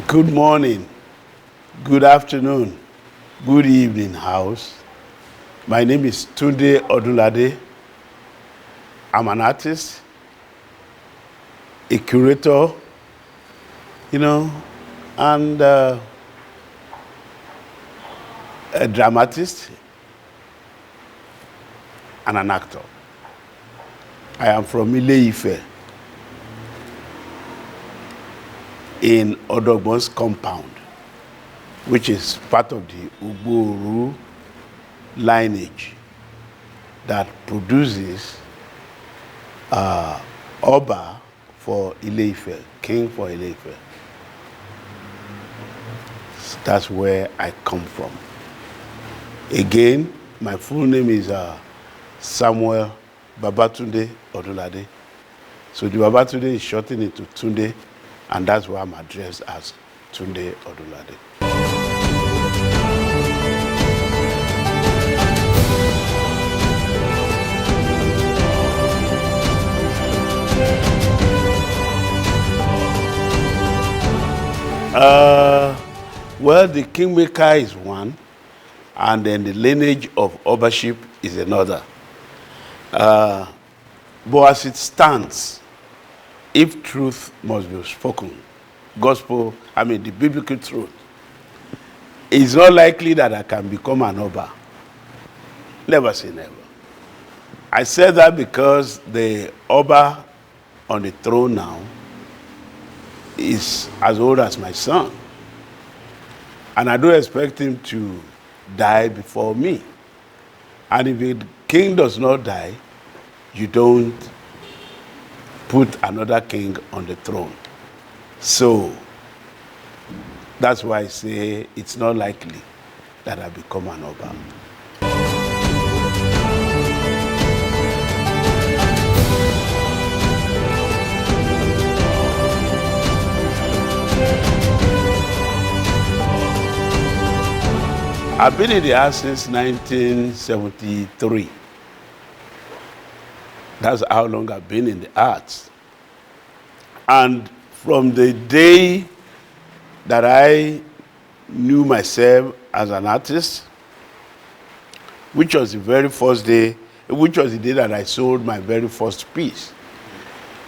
Good morning, good afternoon, good evening, house. My name is Tunde Odunlade. I'm an artist, a curator, and a dramatist and an actor. I am from Ile-Ife in Odogbon's compound, which is part of the Ugboru lineage that produces Oba for Ile-Ife, king for Ile-Ife. So that's where I come from. Again, my full name is Samuel Babatunde Odunlade. So the Babatunde is shortened into Tunde, and that's why I'm addressed as Tunde Odunlade. Well, the kingmaker is one, and then the lineage of Obaship is another. But as it stands, if truth must be spoken, the biblical truth, it's not likely that I can become an Oba. Never say never. I said that because the Oba on the throne now is as old as my son. And I don't expect him to die before me. And if the king does not die, you don't put another king on the throne. So that's why I say it's not likely that I become an Oba. I've been in the arts since 1973. That's how long I've been in the arts. And from the day that I knew myself as an artist, which was the very first day, which was the day that I sold my very first piece,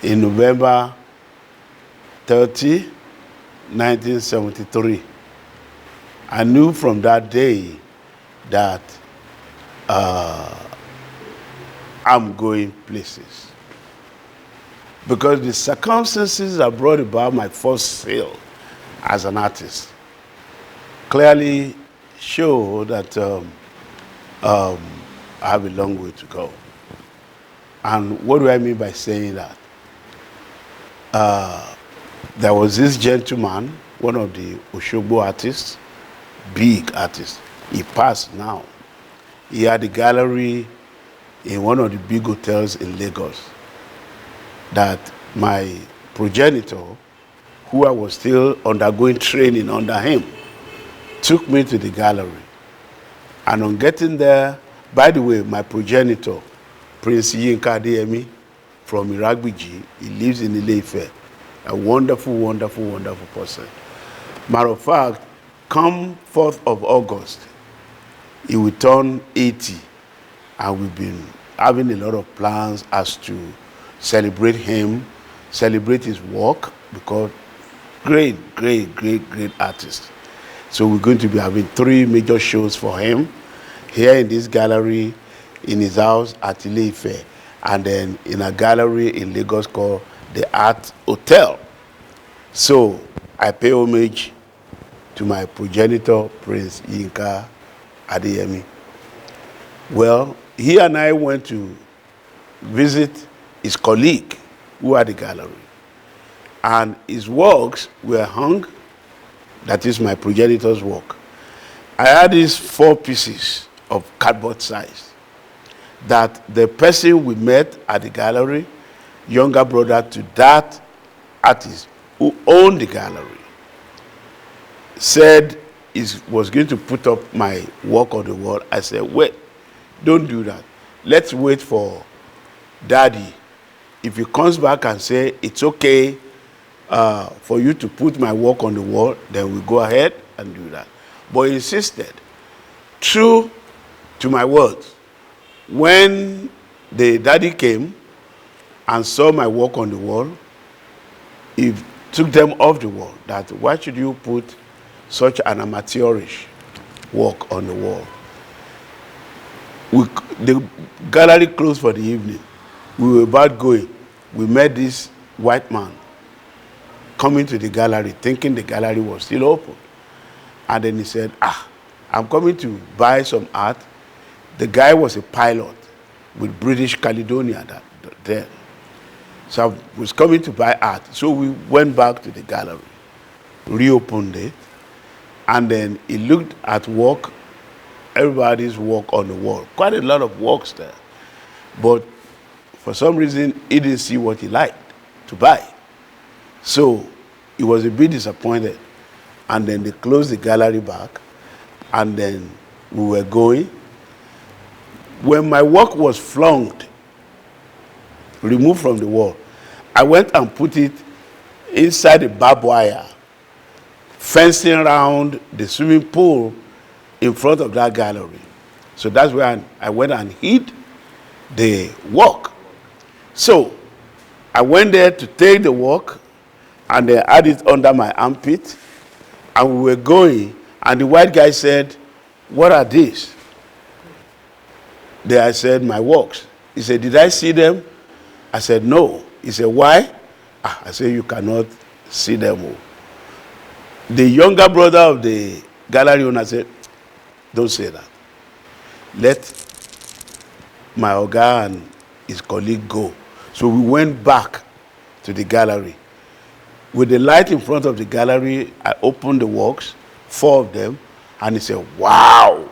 in November 30, 1973. I knew from that day that I'm going places. Because the circumstances that brought about my first sale as an artist clearly show that I have a long way to go. And what do I mean by saying that? There was this gentleman, one of the Oshogbo artists, big artist. He passed now. He had a gallery in one of the big hotels in Lagos that my progenitor, who I was still undergoing training under him, took me to the gallery. And on getting there, by the way, my progenitor, Prince Yinka Adeyemi from Iragbiji, he lives in Ile-Ife, a wonderful, wonderful, wonderful person. Matter of fact, come 4th of August, he will turn 80, and we've been having a lot of plans as to celebrate him, celebrate his work, because great, great, great, great artist. So we're going to be having 3 major shows for him, here in this gallery, in his house at Ile-Ife, and then in a gallery in Lagos called the Art Hotel. So I pay homage to my progenitor, Prince Yinka Adeyemi. Well, he and I went to visit his colleague who had the gallery. And his works were hung, that is my progenitor's work. I had these 4 pieces of cardboard size that the person we met at the gallery, younger brother to that artist who owned the gallery, said he was going to put up my work on the wall. I said, wait, don't do that. Let's wait for Daddy. If he comes back and say, it's okay for you to put my work on the wall, then we go ahead and do that. But he insisted, true to my words, when the daddy came and saw my work on the wall, he took them off the wall. That why should you put such an amateurish work on the wall? The gallery closed for the evening. We were about going. We met this white man coming to the gallery, thinking the gallery was still open. And then he said, I'm coming to buy some art. The guy was a pilot with British Caledonia then. So I was coming to buy art. So we went back to the gallery, reopened it, and then he looked at work, everybody's work on the wall. Quite a lot of works there. But for some reason, he didn't see what he liked to buy. So he was a bit disappointed. And then they closed the gallery back, and then we were going. When my work was flung, removed from the wall, I went and put it inside the barbed wire, fencing around the swimming pool in front of that gallery. So that's where I went and hid the work. So I went there to take the work, and they had it under my armpit, and we were going, and the white guy said, "What are these?" Then I said, "My works." He said, "Did I see them?" I said, "No." He said, "Why?" I said, "You cannot see them all." The younger brother of the gallery owner said, "Don't say that. Let my Oga and his colleague go." So we went back to the gallery. With the light in front of the gallery, I opened the works, 4 of them, and he said, "Wow,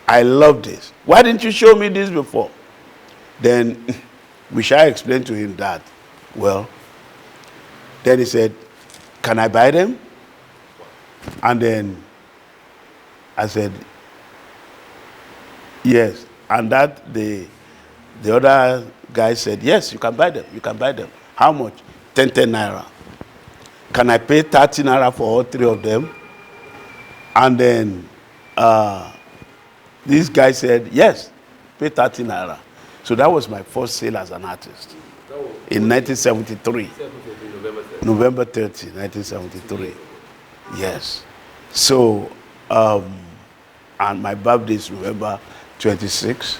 I love this. Why didn't you show me this before?" Then we shall explain to him that. Well, then he said, "Can I buy them?" And then I said, "Yes." And that the other guy said, "Yes, you can buy them. You can buy them." How much? 10 naira. Can I pay 30 naira for all 3 of them? And then this guy said, "Yes, pay 30 naira." So that was my first sale as an artist in 1973. November 30, 1973. Yes. So, and my birthday is November 26.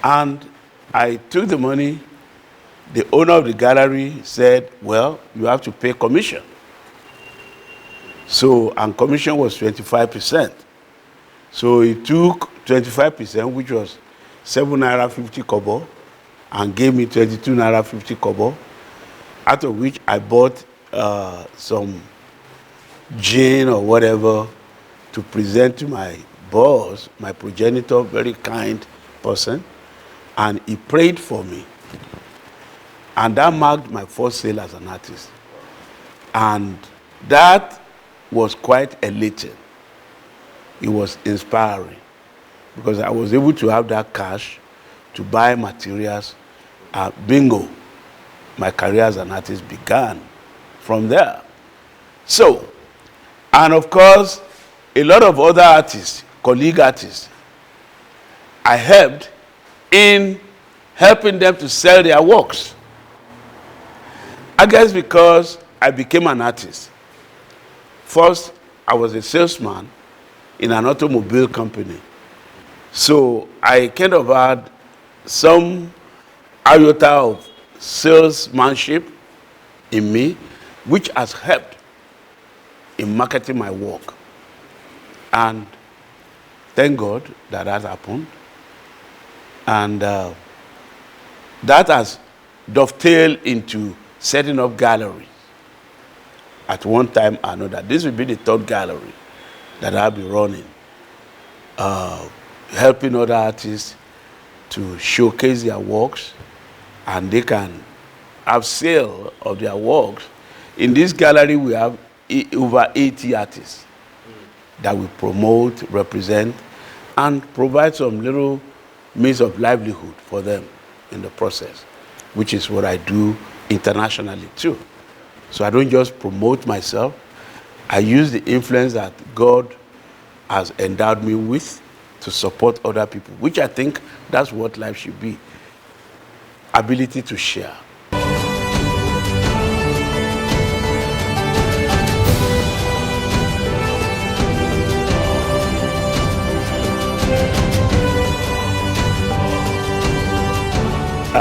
And I took the money. The owner of the gallery said, "Well, you have to pay commission." So, and commission was 25%. So he took 25%, which was 7 naira 50 kobo, and gave me 22 naira 50 kobo, out of which I bought some gin or whatever to present to my boss, my progenitor, very kind person, and he prayed for me. And that marked my first sale as an artist. And that was quite elating. It was inspiring because I was able to have that cash to buy materials. Bingo, my career as an artist began from there. So, and of course, a lot of other artists, colleague artists, I helped in helping them to sell their works. I guess because I became an artist. First, I was a salesman in an automobile company. So I kind of had some iota of salesmanship in me, which has helped in marketing my work. And thank God that that happened. And that has dovetailed into setting up galleries at one time or another. This will be the 3rd gallery that I'll be running, helping other artists to showcase their works, and they can have sale of their works. In this gallery, we have over 80 artists that we promote, represent, and provide some little means of livelihood for them in the process, which is what I do internationally too. So I don't just promote myself. I use the influence that God has endowed me with to support other people, which I think that's what life should be. Ability to share.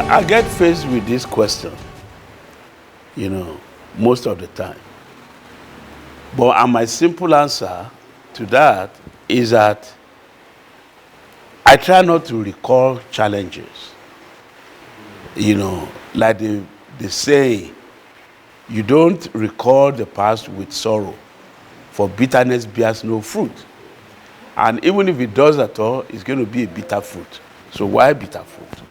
I get faced with this question, most of the time. But my simple answer to that is that I try not to recall challenges. Like they say, you don't recall the past with sorrow, for bitterness bears no fruit. And even if it does at all, it's going to be a bitter fruit. So why bitter fruit?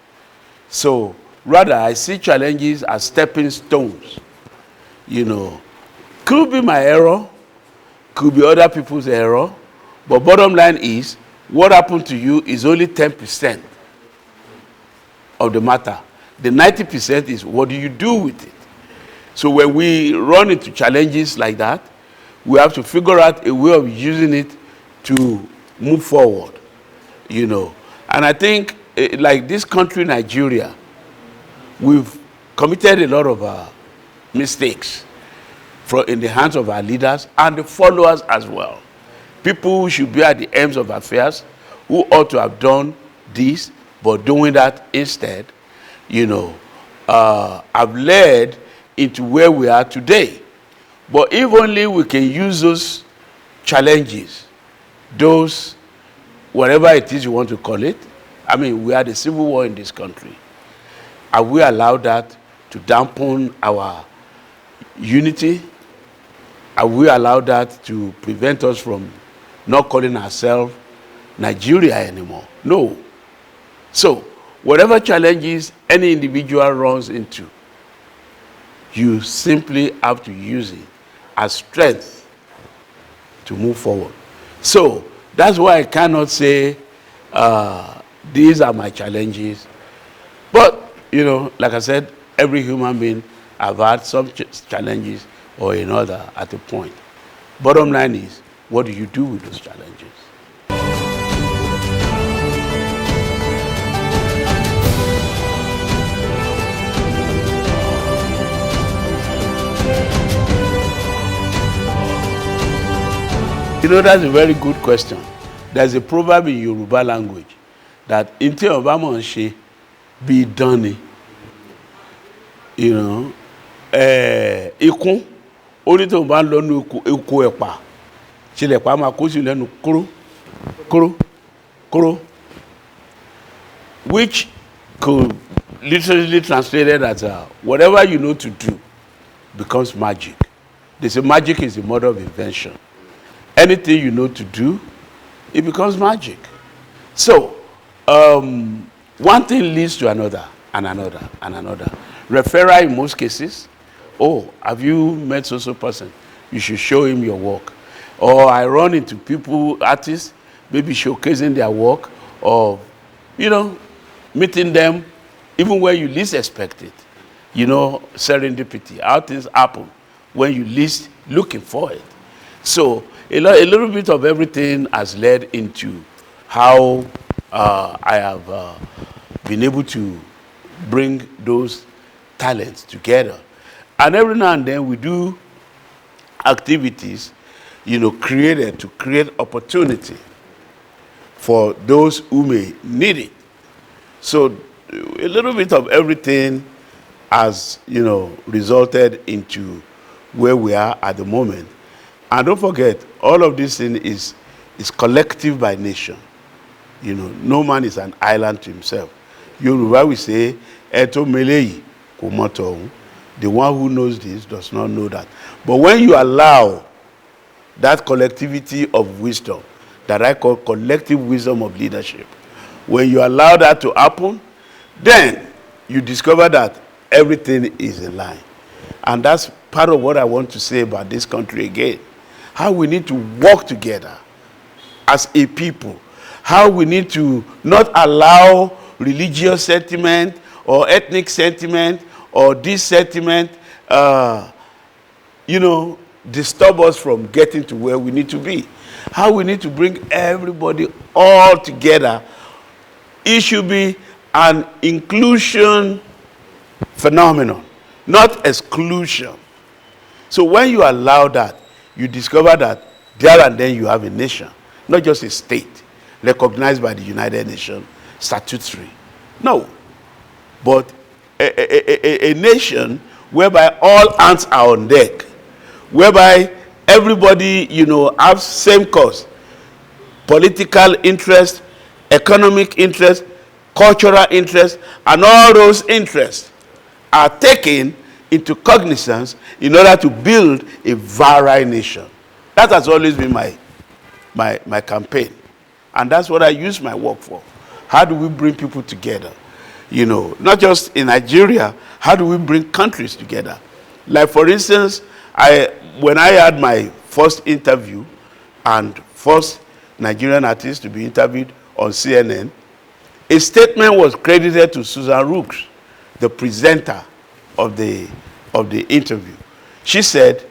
So rather, I see challenges as stepping stones. Could be my error, could be other people's error, but bottom line is, what happened to you is only 10% of the matter. The 90% is what do you do with it? So when we run into challenges like that, we have to figure out a way of using it to move forward, And I think, like this country, Nigeria, we've committed a lot of mistakes in the hands of our leaders and the followers as well. People who should be at the ends of affairs, who ought to have done this, but doing that instead, have led into where we are today. But if only we can use those challenges, those, whatever it is you want to call it. I mean, we had a civil war in this country. Have we allowed that to dampen our unity? Have we allowed that to prevent us from not calling ourselves Nigeria anymore? No. So, whatever challenges any individual runs into, you simply have to use it as strength to move forward. So, that's why I cannot say, these are my challenges. But, like I said, every human being have had some challenges or another at a point. Bottom line is, what do you do with those challenges? That's a very good question. There's a proverb in Yoruba language that inti oba mo nse bi dani. Ikun oni to ba lo nu eku epa. Chile pa ma ko si lenu koro. Which could literally translated as whatever you know to do becomes magic. They say magic is the mother of invention. Anything you know to do, it becomes magic. So, one thing leads to another, and another, and another. Referral in most cases, oh, have you met so person? You should show him your work. Or I run into people, artists, maybe showcasing their work, or, meeting them even when you least expect it. Serendipity, how things happen when you least looking for it. So, a little bit of everything has led into how I have been able to bring those talents together. And every now and then we do activities, created to create opportunity for those who may need it. So a little bit of everything has, resulted into where we are at the moment. And don't forget, all of this thing is collective by nation. No man is an island to himself. Yoruba we say, Eto Melei Kumoto. The one who knows this does not know that. But when you allow that collectivity of wisdom, that I call collective wisdom of leadership, when you allow that to happen, then you discover that everything is in line. And that's part of what I want to say about this country again. How we need to work together as a people. How we need to not allow religious sentiment or ethnic sentiment or this sentiment, disturb us from getting to where we need to be. How we need to bring everybody all together. It should be an inclusion phenomenon, not exclusion. So when you allow that, you discover that there and then you have a nation, not just a state recognized by the United Nations, statutory. No, but a nation whereby all hands are on deck, whereby everybody, have same cause, political interest, economic interest, cultural interest, and all those interests are taken into cognizance in order to build a virile nation. That has always been my campaign. And that's what I use my work for. How do we bring people together? Not just in Nigeria, how do we bring countries together? Like, for instance, when I had my first interview and first Nigerian artist to be interviewed on CNN, a statement was credited to Susan Rooks, the presenter of the interview. She said,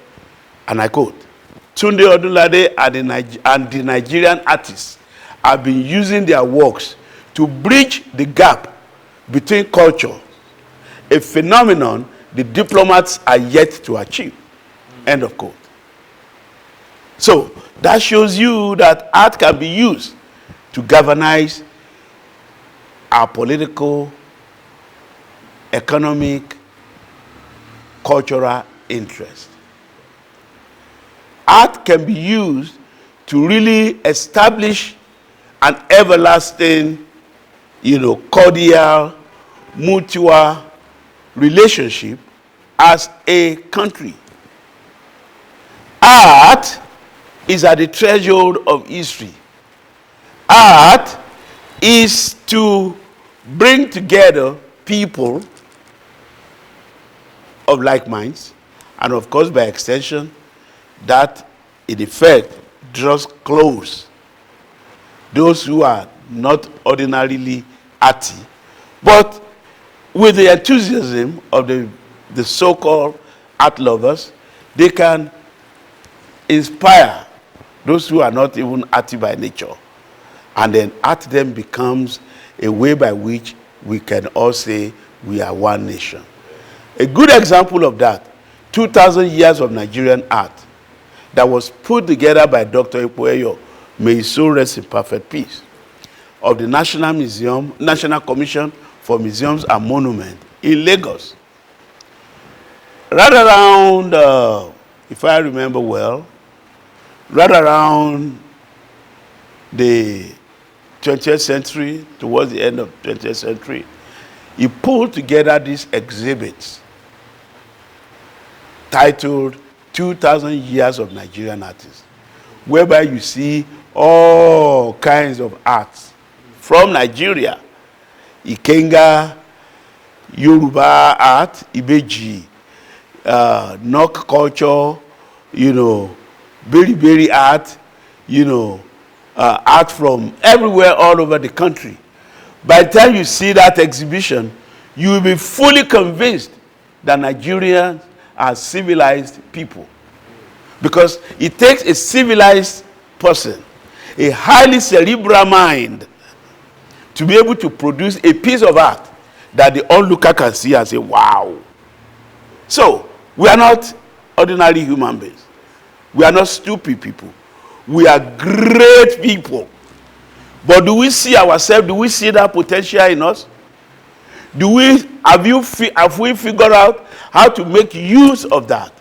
and I quote, "Tunde Odunlade and the Nigerian artists have been using their works to bridge the gap between culture, a phenomenon the diplomats are yet to achieve." End of quote. So that shows you that art can be used to galvanize our political, economic, cultural interest. Art can be used to really establish an everlasting, cordial, mutual relationship as a country. Art is at the threshold of history. Art is to bring together people of like minds, and of course, by extension, that in effect draws close those who are not ordinarily arty, but with the enthusiasm of the so-called art lovers, they can inspire those who are not even arty by nature. And then art then becomes a way by which we can all say we are one nation. A good example of that, 2,000 years of Nigerian art that was put together by Dr. Ipoeyo, may his soul rest in perfect peace, of the National Commission for Museums and Monuments in Lagos. Right around, if I remember well, right around the 20th century, towards the end of 20th century, he pulled together these exhibits titled 2,000 Years of Nigerian Artists, whereby you see all kinds of arts from Nigeria, Ikenga, Yoruba art, Ibeji, Nok culture, Berry art, art from everywhere all over the country. By the time you see that exhibition, you will be fully convinced that Nigerians are civilized people. Because it takes a civilized person, a highly cerebral mind, to be able to produce a piece of art that the onlooker can see and say, wow. So, we are not ordinary human beings. We are not stupid people. We are great people. But do we see ourselves? Do we see that potential in us? Have we figured out how to make use of that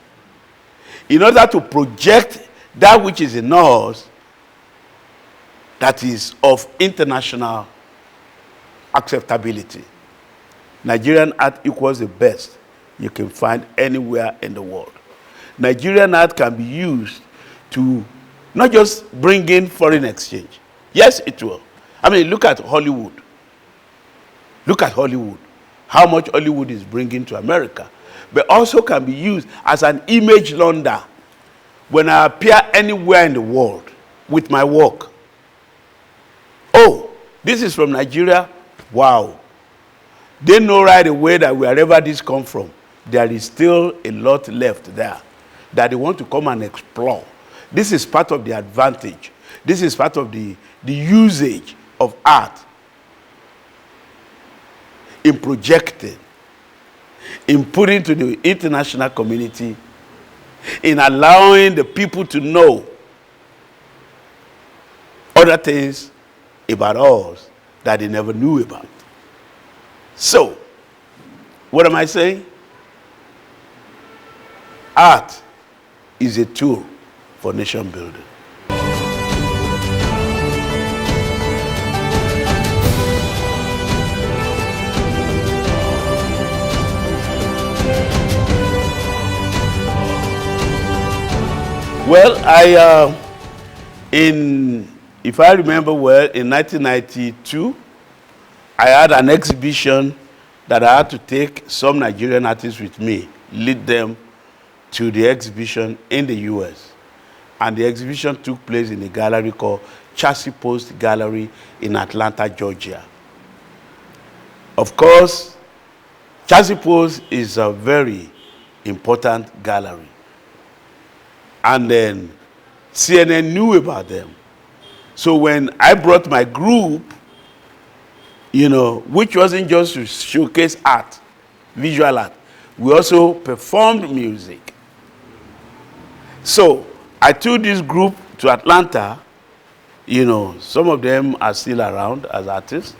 in order to project that which is in us that is of international acceptability? Nigerian art equals the best you can find anywhere in the world. Nigerian art can be used to not just bring in foreign exchange. Yes, it will. I mean, look at Hollywood. Look at Hollywood. How much Hollywood is bringing to America. But also can be used as an image launder when I appear anywhere in the world with my work. Oh, this is from Nigeria. Wow. They know right away that wherever this comes from, there is still a lot left there that they want to come and explore. This is part of the advantage. This is part of the usage of art in projecting, in putting to the international community, in allowing the people to know other things about us that they never knew about. So, what am I saying? Art is a tool for nation building. Well, if I remember well, in 1992, I had an exhibition that I had to take some Nigerian artists with me, lead them to the exhibition in the US. And the exhibition took place in a gallery called Chassis Post Gallery in Atlanta, Georgia. Of course, Chassis Post is a very important gallery. And then CNN knew about them. So when I brought my group, you know, which wasn't just to showcase art, visual art, we also performed music. So I took this group to Atlanta. You know, some of them are still around as artists.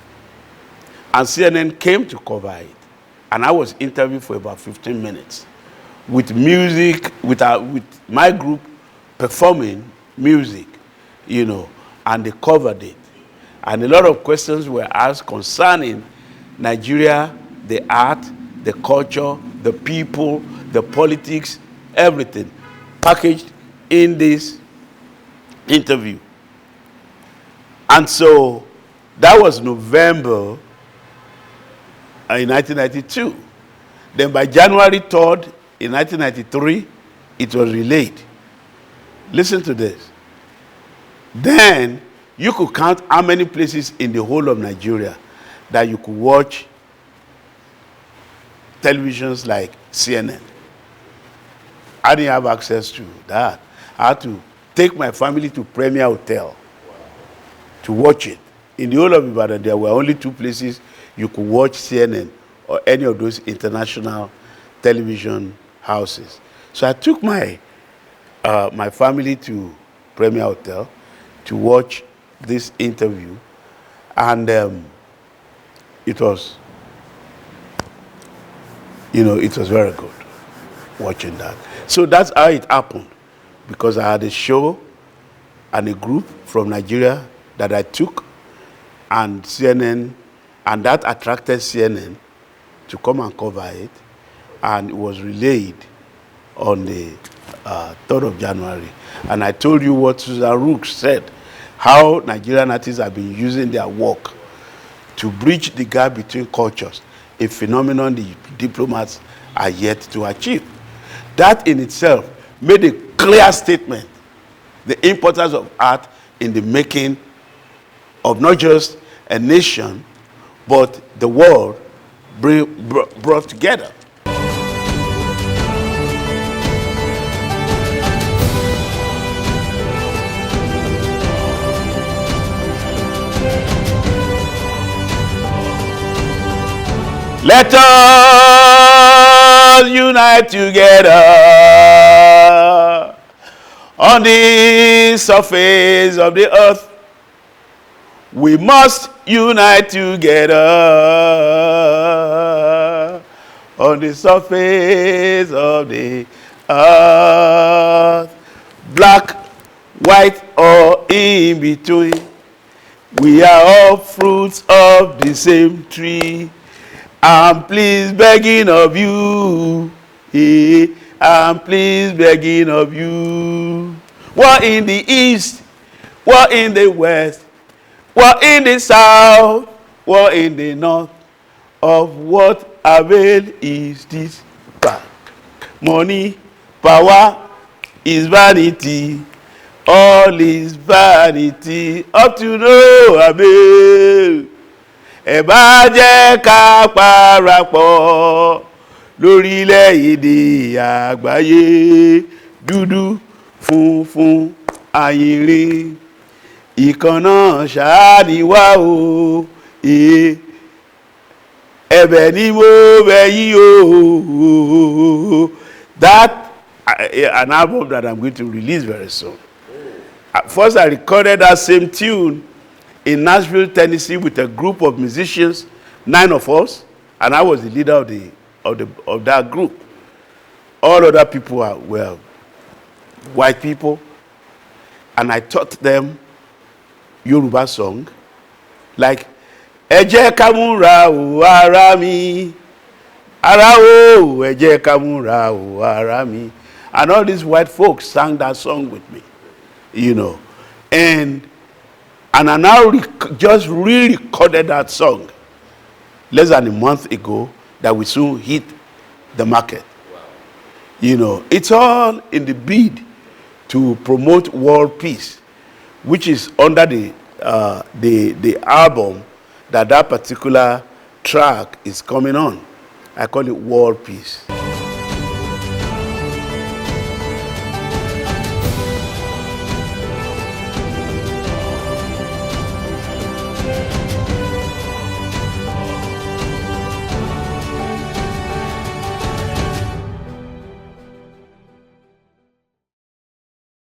And CNN came to cover it. And I was interviewed for about 15 minutes with music, with my group performing music, you know, and they covered it. And a lot of questions were asked concerning Nigeria, the art, the culture, the people, the politics, everything packaged in this interview. And so that was November in 1992. Then by January 3rd in 1993, it was relayed. Listen to this. Then you could count how many places in the whole of Nigeria that you could watch televisions like CNN. I didn't have access to that. I had to take my family to Premier Hotel to watch it. In the whole of Ibadan, there were only 2 places you could watch CNN or any of those international television houses. So I took my family to Premier Hotel to watch this interview, and it was, you know, it was very good watching that. So that's how it happened, because I had a show and a group from Nigeria that I took, and CNN, and that attracted CNN to come and cover it, and it was relayed on the 3rd of January. And I told you what Susan Rooks said, how Nigerian artists have been using their work to bridge the gap between cultures, a phenomenon the diplomats are yet to achieve. That in itself made a clear statement, the importance of art in the making of not just a nation, but the world brought together. Let us unite together on the surface of the earth. We must unite together on the surface of the earth. Black, white, or in between, we are all fruits of the same tree. I'm pleased begging of you, I'm pleased begging of you. We're in the east, we're in the west, we're in the south, we're in the north. Of what avail is this power? Money, power is vanity, all is vanity, up to no avail. ẹ bá jẹ́ ká parapọ̀ lórílẹ̀-èdè àgbáyé dúdú funfun àyìnrín ìkan náà ṣáá ni wá o ẹ̀bẹ̀ ni mo bẹ̀ yín o. That an album that I'm going to release very soon. First, I recorded that same tune in Nashville, Tennessee, with a group of musicians, 9 of us, and I was the leader of that group. All other people were white people, and I taught them Yoruba song, like ẹ jẹ́ ká múra o ará mi, ará o, ẹ jẹ́ ká múra o ará mi, and all these white folks sang that song with me, you know, and I now just re-recorded that song less than a month ago that we soon hit the market. Wow. You know, it's all in the bid to promote world peace, which is under the album that particular track is coming on. I call it World Peace.